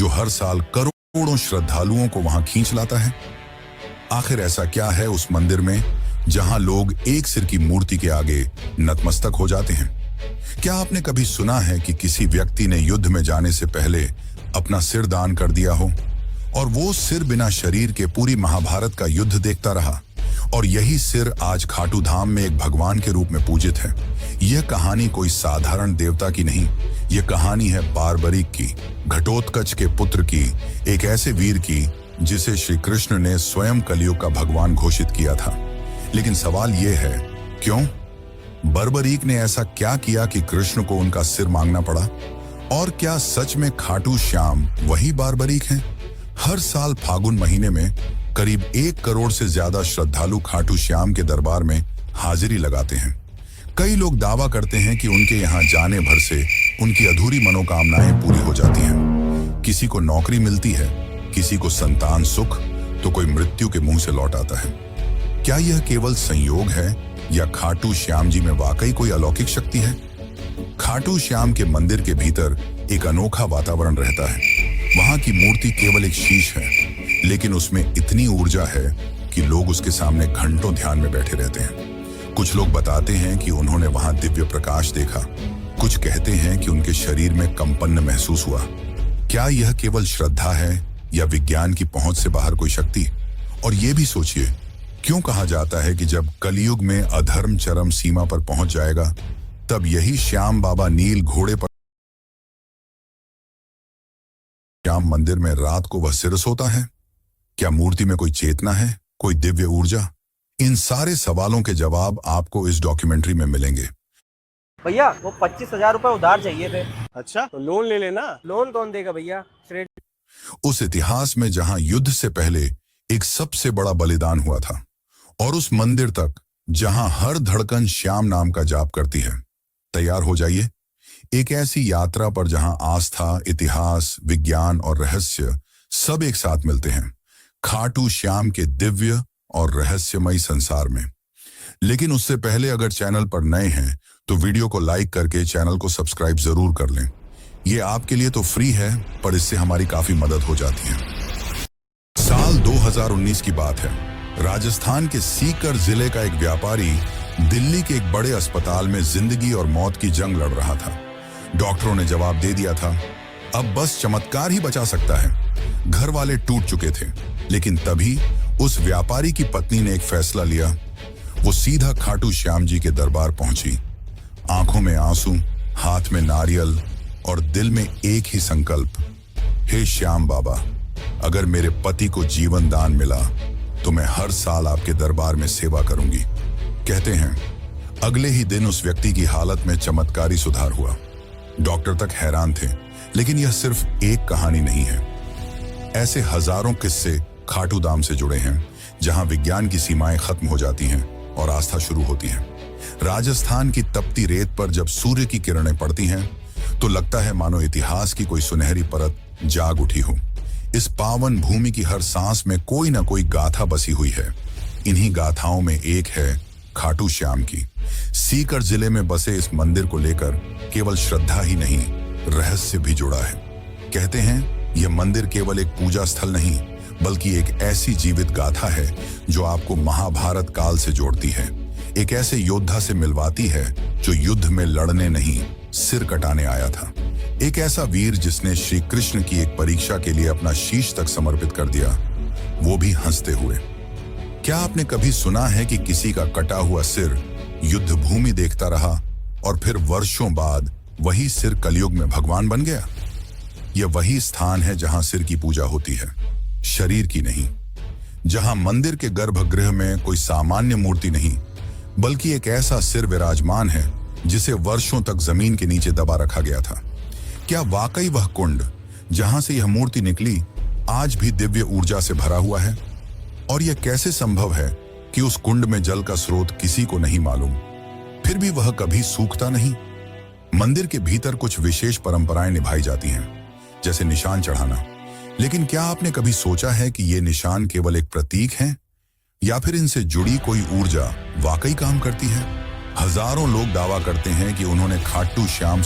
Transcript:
जो हर साल करोड़ों श्रद्धालुओं को वहां खींच लाता है? आखिर ऐसा क्या है उस मंदिर में जहां लोग एक सिर की मूर्ति के आगे नतमस्तक हो जाते हैं? क्या आपने कभी सुना है कि किसी व्यक्ति ने युद्ध में जाने से पहले अपना सिर दान कर दिया हो और वो सिर बिना शरीर के पूरी महाभारत का युद्ध देखता रहा? और यही सिर आज खाटू धाम में एक भगवान के रूप में पूजित है। यह कहानी कोई साधारण देवता की नहीं, यह कहानी है बारबरीक की, घटोत्कच के पुत्र की, एक ऐसे वीर की जिसे श्री कृष्ण ने स्वयं कलयुग का भगवान घोषित किया था। लेकिन सवाल यह है, क्यों? बर्बरीक ने ऐसा क्या किया कि कृष्ण को उनका सिर मांगना पड़ा? और क्या सच में खाटू श्याम वही बारबरीक हैं? हर साल फागुन महीने में करीब 1 करोड़ से ज्यादा श्रद्धालु खाटू श्याम के दरबार में हाजिरी लगाते हैं। कई लोग दावा करते हैं कि उनके यहाँ जाने भर से उनकी अधूरी मनोकामनाएं पूरी हो जाती हैं। किसी को नौकरी मिलती है, किसी को संतान सुख, तो कोई मृत्यु के मुंह से लौट आता है। क्या यह केवल संयोग है या खाटू श्याम जी में वाकई कोई अलौकिक शक्ति है? खाटू श्याम के मंदिर के भीतर एक अनोखा वातावरण रहता है। वहां की मूर्ति केवल एक शीश है, लेकिन उसमें इतनी ऊर्जा है कि लोग उसके सामने घंटों ध्यान में बैठे रहते हैं। कुछ लोग बताते हैं कि उन्होंने वहां दिव्य प्रकाश देखा, कुछ कहते हैं कि उनके शरीर में कंपन महसूस हुआ। क्या यह केवल श्रद्धा है या विज्ञान की पहुंच से बाहर कोई शक्ति? और ये भी सोचिए, क्यों कहा जाता है कि जब कलयुग में अधर्म चरम सीमा पर पहुंच जाएगा, तब यही श्याम बाबा नील घोड़े पर श्याम मंदिर में रात को वह सिर सोता है? क्या मूर्ति में कोई चेतना है, कोई दिव्य ऊर्जा? इन सारे सवालों के जवाब आपको इस डॉक्यूमेंट्री में मिलेंगे। भैया वो 25,000 रुपए उधार चाहिए थे। अच्छा, तो लोन ले लेना। लोन कौन देगा भैया? उस इतिहास में जहां युद्ध से पहले एक सबसे बड़ा बलिदान हुआ था, और उस मंदिर तक जहां हर धड़कन श्याम नाम का जाप करती है। तैयार हो जाइए एक ऐसी यात्रा पर जहां आस्था, इतिहास, विज्ञान और रहस्य सब एक साथ मिलते हैं, खाटू श्याम के दिव्य और रहस्यमयी संसार में। लेकिन उससे पहले अगर चैनल पर नए हैं तो वीडियो को लाइक करके चैनल को सब्सक्राइब जरूर कर लें। यह आपके लिए तो फ्री है, पर इससे हमारी काफी मदद हो जाती है। साल 2019 की बात है। राजस्थान के सीकर जिले का एक व्यापारी दिल्ली के एक बड़े अस्पताल में जिंदगी और मौत की जंग लड़ रहा था। डॉक्टरों ने जवाब दे दिया था, अब बस चमत्कार ही बचा सकता है। घर वाले टूट चुके थे, लेकिन तभी उस व्यापारी की पत्नी ने एक फैसला लिया। वो सीधा खाटू श्याम जी के दरबार पहुंची, आंखों में आंसू, हाथ में नारियल और दिल में एक ही संकल्प, हे श्याम बाबा, अगर मेरे पति को जीवन दान मिला तो मैं हर साल आपके दरबार में सेवा करूंगी। कहते हैं अगले ही दिन उस व्यक्ति की हालत में चमत्कारी सुधार हुआ। डॉक्टर तक हैरान थे, लेकिन यह सिर्फ एक कहानी नहीं है। ऐसे हजारों किस्से खाटू धाम से जुड़े हैं, जहां विज्ञान की सीमाएं खत्म हो जाती हैं और आस्था शुरू होती है। राजस्थान की तपती रेत पर जब सूर्य की किरणें पड़ती हैं, तो लगता है मानो इतिहास की कोई सुनहरी परत जाग उठी हो। इस पावन भूमि की हर सांस में कोई ना कोई गाथा बसी हुई है। इन्हीं गाथाओं में एक है खाटू श्याम की। सीकर जिले में बसे इस मंदिर को लेकर केवल श्रद्धा ही नहीं, रहस्य भी जुड़ा है। कहते हैं यह मंदिर केवल एक पूजा स्थल नहीं, बल्कि एक ऐसी जीवित गाथा है जो आपको महाभारत काल से जोड़ती है। एक ऐसे योद्धा से मिलवाती है जो युद्ध में लड़ने नहीं, सिर कटाने आया था। एक ऐसा वीर जिसने श्री कृष्ण की एक परीक्षा के लिए अपना शीश तक समर्पित कर दिया, वो भी हंसते हुए। क्या आपने कभी सुना है कि किसी का कटा हुआ सिर युद्ध भूमि देखता रहा और फिर वर्षों बाद वही सिर कलयुग में भगवान बन गया? यह वही स्थान है जहां सिर की पूजा होती है, शरीर की नहीं। जहां मंदिर के गर्भगृह में कोई सामान्य मूर्ति नहीं, बल्कि एक ऐसा सिर विराजमान है जिसे वर्षों तक जमीन के नीचे दबा रखा गया था। क्या वाकई वह कुंड जहां से यह मूर्ति निकली आज भी दिव्य ऊर्जा से भरा हुआ है? और यह कैसे संभव है कि उस कुंड में जल का स्रोत किसी को नहीं मालूम, फिर भी वह कभी सूखता नहीं? मंदिर के भीतर कुछ विशेष परंपराएं निभाई जाती हैं, जैसे निशान चढ़ाना। लेकिन क्या आपने कभी सोचा है कि ये निशान केवल एक प्रतीक हैं, या फिर इनसे जुड़ी कोई ऊर्जा वाकई काम करती है? हजारों लोग दावा करते हैं कि उन्होंने खाटू श्याम